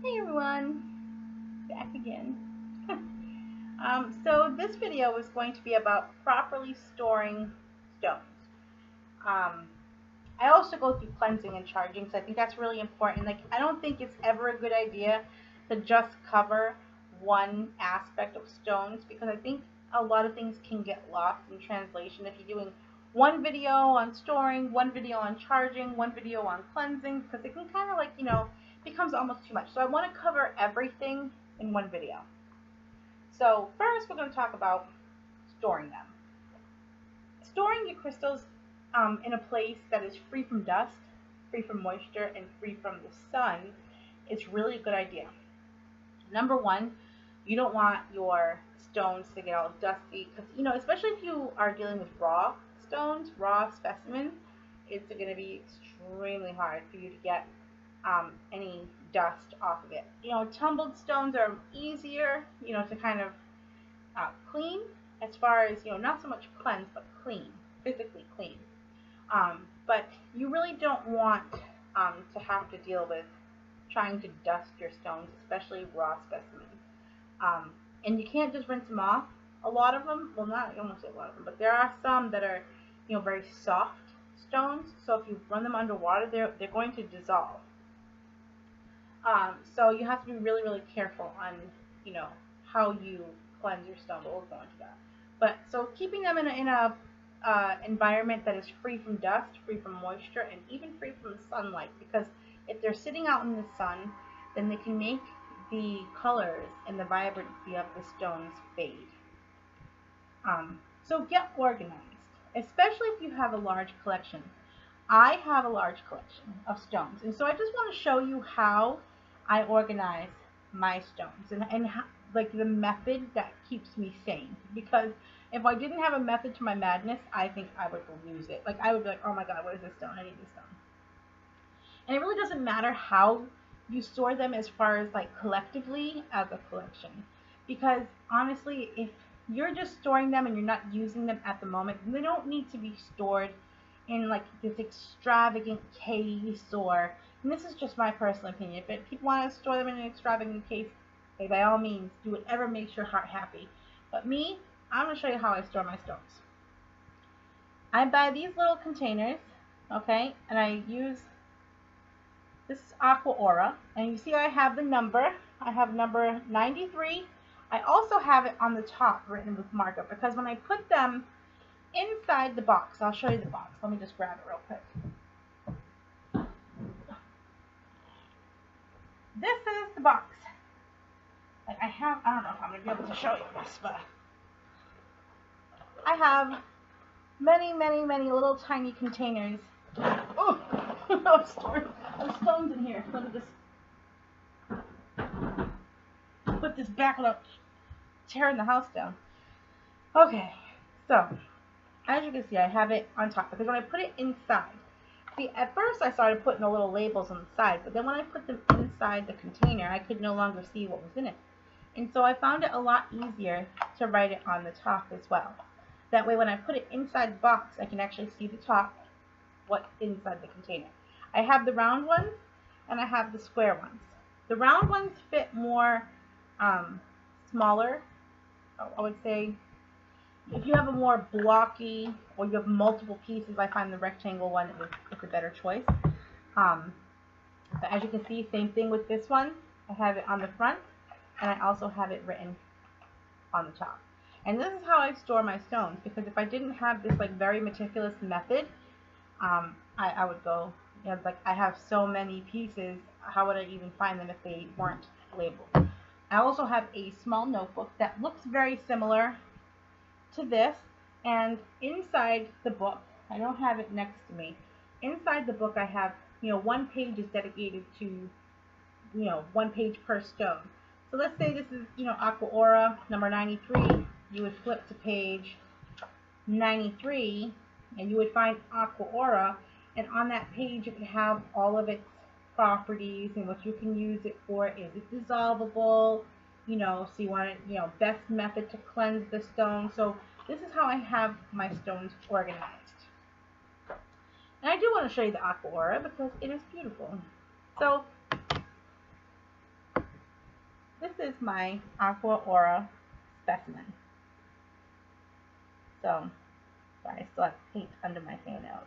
Hey everyone, back again. So this video is going to be about properly storing stones. Um, I also go through cleansing and charging, so I think that's really important. Like, I don't think it's ever a good idea to just cover one aspect of stones because I think a lot of things can get lost in translation if you're doing one video on storing, one video on charging, one video on cleansing, because it can kind of becomes almost too much. So I want to cover everything in one video. So first we're going to talk about storing them. Storing your crystals in a place that is free from dust, free from moisture, and free from the sun is really a good idea. Number one, you don't want your stones to get all dusty because, especially if you are dealing with raw stones, raw specimens, it's going to be extremely hard for you to get any dust off of it. Tumbled stones are easier, to kind of clean as far as, not so much cleanse, but clean, physically clean. But you really don't want to have to deal with trying to dust your stones, especially raw specimens. And you can't just rinse them off. A lot of them, well, not, I won't say a lot of them, but there are some that are, very soft stones. So if you run them underwater, they're going to dissolve. So you have to be really, really careful on, how you cleanse your stone. But we'll go into that. But so keeping them in a environment that is free from dust, free from moisture, and even free from sunlight, because if they're sitting out in the sun, then they can make the colors and the vibrancy of the stones fade. So get organized, especially if you have a large collection. I have a large collection of stones, and so I just want to show you how I organize my stones and how, like, the method that keeps me sane. Because if I didn't have a method to my madness, I think I would lose it. Like, I would be like, oh my god, what is this stone? I need this stone. And it really doesn't matter how you store them as far as like collectively as a collection. Because honestly, if you're just storing them and you're not using them at the moment, they don't need to be stored in like this extravagant case, or, and this is just my personal opinion, if people want to store them in an extravagant case, okay, by all means, do whatever makes your heart happy. But me, I'm going to show you how I store my stones. I buy these little containers, okay, and I use, this is Aqua Aura, and you see I have the number. I have number 93. I also have it on the top written with marker, because when I put them inside the box, I'll show you the box. Let me just grab it real quick. This is the box. Like, I don't know if I'm going to be able to show you this, but I have many, many, many little tiny containers. Oh, no, there's stones in here. Let me just put this back without tearing the house down. Okay, so as you can see, I have it on top, because when I put it inside, see, at first I started putting the little labels on the side, but then when I put them inside the container, I could no longer see what was in it. And so I found it a lot easier to write it on the top as well. That way when I put it inside the box, I can actually see the top, what's inside the container. I have the round ones, and I have the square ones. The round ones fit more smaller, I would say. If you have a more blocky, or you have multiple pieces, I find the rectangle one is a better choice. But as you can see, same thing with this one. I have it on the front, and I also have it written on the top. And this is how I store my stones, because if I didn't have this like very meticulous method, I would go, like, I have so many pieces, how would I even find them if they weren't labeled? I also have a small notebook that looks very similar to this, and inside the book, I don't have it next to me, inside the book I have, one page is dedicated to, one page per stone. So let's say this is, Aqua Aura number 93, you would flip to page 93, and you would find Aqua Aura, and on that page it would have all of its properties and what you can use it for. Is it dissolvable? So you want it, best method to cleanse the stone. So this is how I have my stones organized. And I do want to show you the Aqua Aura because it is beautiful. So this is my Aqua Aura specimen. So, sorry, I still have paint under my fingernails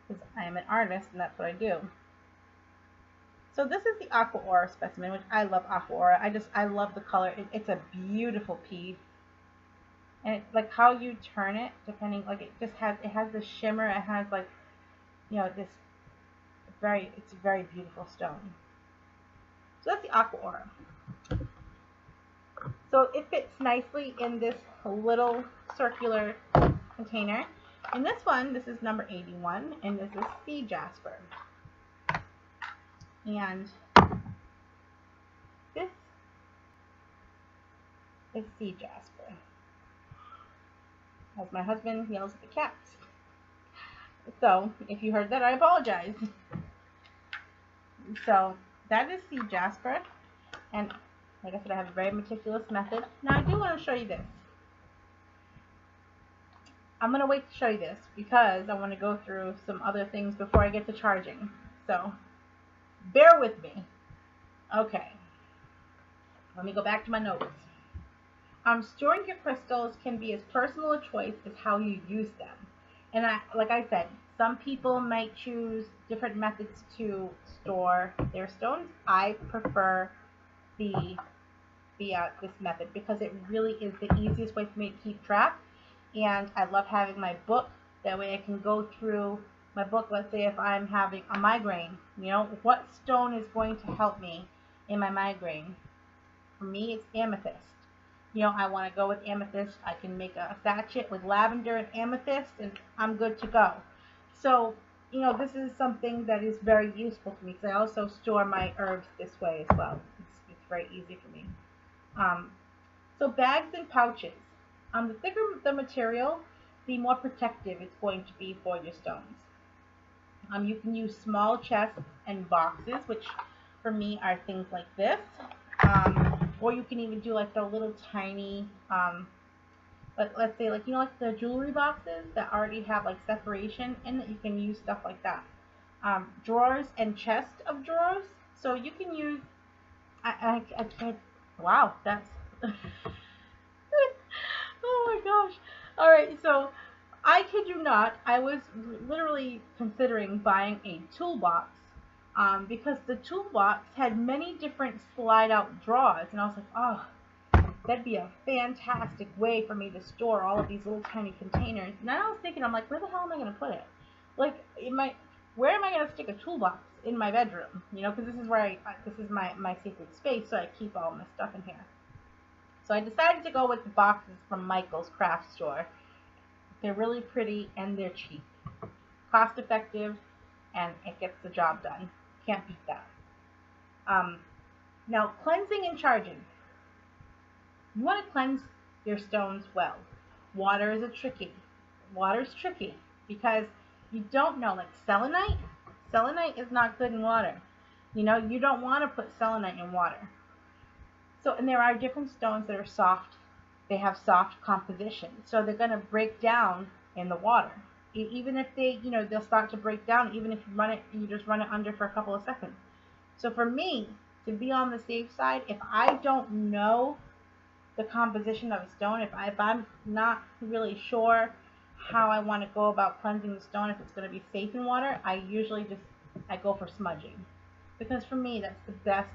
because I am an artist and that's what I do. So this is the Aqua Aura specimen, which I love Aqua Aura. I love the color. It's a beautiful piece. And it's like how you turn it, depending, like it has the shimmer. It has like, you know, this it's a very beautiful stone. So that's the Aqua Aura. So it fits nicely in this little circular container. And this one, this is number 81, and this is Sea Jasper. And this is Sea Jasper. As my husband yells at the cats. So, if you heard that, I apologize. So, that is Sea Jasper. And like I said, I have a very meticulous method. Now, I do want to show you this. I'm going to wait to show you this because I want to go through some other things before I get to charging. So, bear with me. Okay. Let me go back to my notes. Storing your crystals can be as personal a choice as how you use them. And like I said, some people might choose different methods to store their stones. I prefer this method because it really is the easiest way for me to keep track. And I love having my book. That way I can go through my book. Let's say if I'm having a migraine, you know, what stone is going to help me in my migraine? For me, it's amethyst. You know, I want to go with amethyst. I can make a sachet with lavender and amethyst, and I'm good to go. So, you know, this is something that is very useful for me because I also store my herbs this way as well. It's very easy for me. So bags and pouches. The thicker the material, the more protective it's going to be for your stones. You can use small chests and boxes, which for me are things like this. Or you can even do like the little tiny, let's say like, you know, like the jewelry boxes that already have like separation in it. You can use stuff like that. Drawers and chest of drawers. So you can use, I can't, wow, that's, oh my gosh. All right, so I kid you not, I was literally considering buying a toolbox because the toolbox had many different slide out drawers, and I was like, oh, that'd be a fantastic way for me to store all of these little tiny containers. And then I was thinking, I'm like, where the hell am I going to put it? Like, where am I going to stick a toolbox in my bedroom? You know, because this is where this is my sacred space, so I keep all my stuff in here. So I decided to go with the boxes from Michael's Craft Store. They're really pretty and they're cheap. Cost effective, and it gets the job done. Can't beat that. Now, cleansing and charging. You want to cleanse your stones well. Water is tricky. Water's tricky because you don't know, like selenite. Selenite is not good in water. You know, you don't want to put selenite in water. So, and there are different stones that are soft. They have soft composition. So they're going to break down in the water. Even if they, you know, they'll start to break down, even if you just run it under for a couple of seconds. So for me, to be on the safe side, if I don't know the composition of a stone, if I'm not really sure how I want to go about cleansing the stone, if it's going to be safe in water, I usually I go for smudging. Because for me, that's the best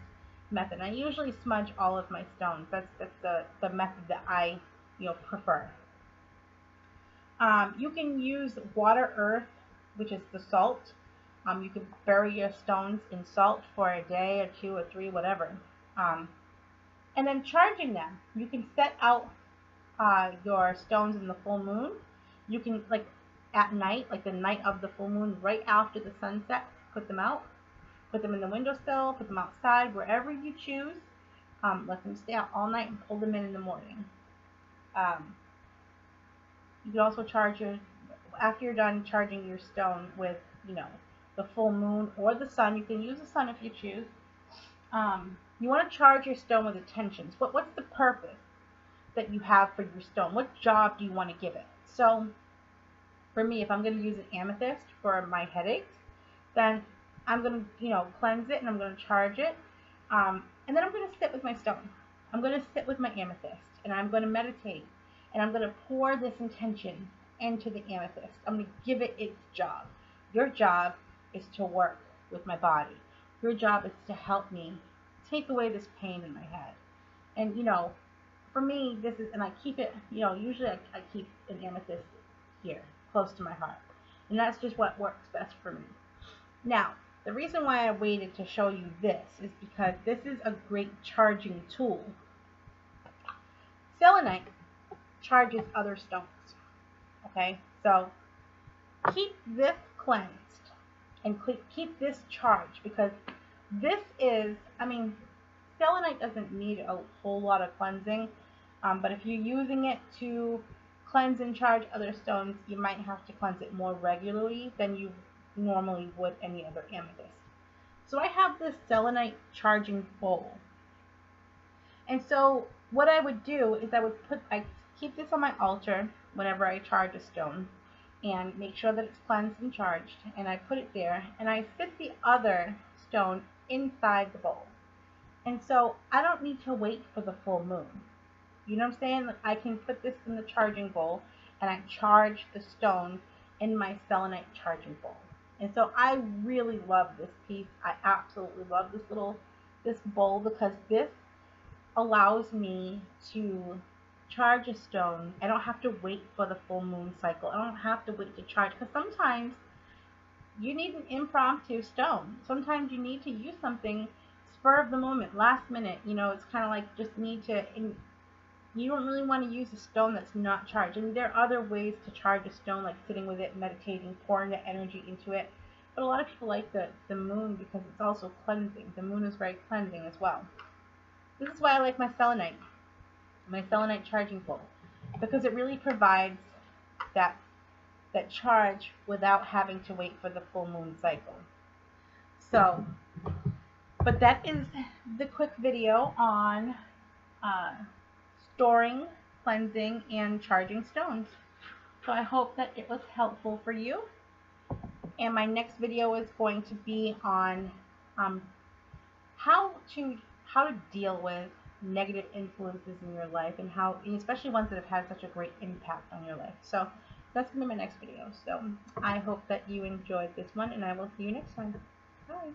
method. I usually smudge all of my stones. That's the method that I, you know, prefer. You can use water earth, which is the salt. You can bury your stones in salt for a day or 2 or 3, whatever. And then charging them. You can set out your stones in the full moon. You can, like at night, like the night of the full moon, right after the sunset, put them out. Put them in the windowsill, put them outside, wherever you choose. Let them stay out all night and pull them in the morning. You can also charge after you're done charging your stone with, you know, the full moon or the sun. You can use the sun if you choose. You want to charge your stone with intentions. What's the purpose that you have for your stone? What job do you want to give it? So, for me, if I'm going to use an amethyst for my headaches, then I'm going to, you know, cleanse it and I'm going to charge it. And then I'm going to sit with my stone. I'm going to sit with my amethyst, and I'm going to meditate, and I'm going to pour this intention into the amethyst. I'm going to give it its job. Your job is to work with my body. Your job is to help me take away this pain in my head. And, for me, this is, and I keep it, usually I keep an amethyst here, close to my heart. And that's just what works best for me. Now, the reason why I waited to show you this is because this is a great charging tool. Selenite charges other stones. Okay, so keep this cleansed and keep this charged, because this is, selenite doesn't need a whole lot of cleansing, but if you're using it to cleanse and charge other stones, you might have to cleanse it more regularly than you normally would any other amethyst. So I have this selenite charging bowl. And so what I would do is I keep this on my altar whenever I charge a stone, and make sure that it's cleansed and charged, and I put it there, and I sit the other stone inside the bowl. And so I don't need to wait for the full moon. You know what I'm saying? I can put this in the charging bowl, and I charge the stone in my selenite charging bowl. And so I really love this piece. I absolutely love this bowl, because this allows me to charge a stone. I don't have to wait for the full moon cycle. I don't have to wait to charge, because sometimes you need an impromptu stone. Sometimes you need to use something spur of the moment, last minute. It's kind of like just need to, you don't really want to use a stone that's not charged. There are other ways to charge a stone, like sitting with it, meditating, pouring the energy into it. But a lot of people like the moon because it's also cleansing. The moon is very cleansing as well. This is why I like my selenite charging bowl, because it really provides that charge without having to wait for the full moon cycle. So, but that is the quick video on storing, cleansing, and charging stones. So I hope that it was helpful for you. And my next video is going to be on how to deal with negative influences in your life, and especially ones that have had such a great impact on your life. So that's going to be my next video. So I hope that you enjoyed this one, and I will see you next time. Bye.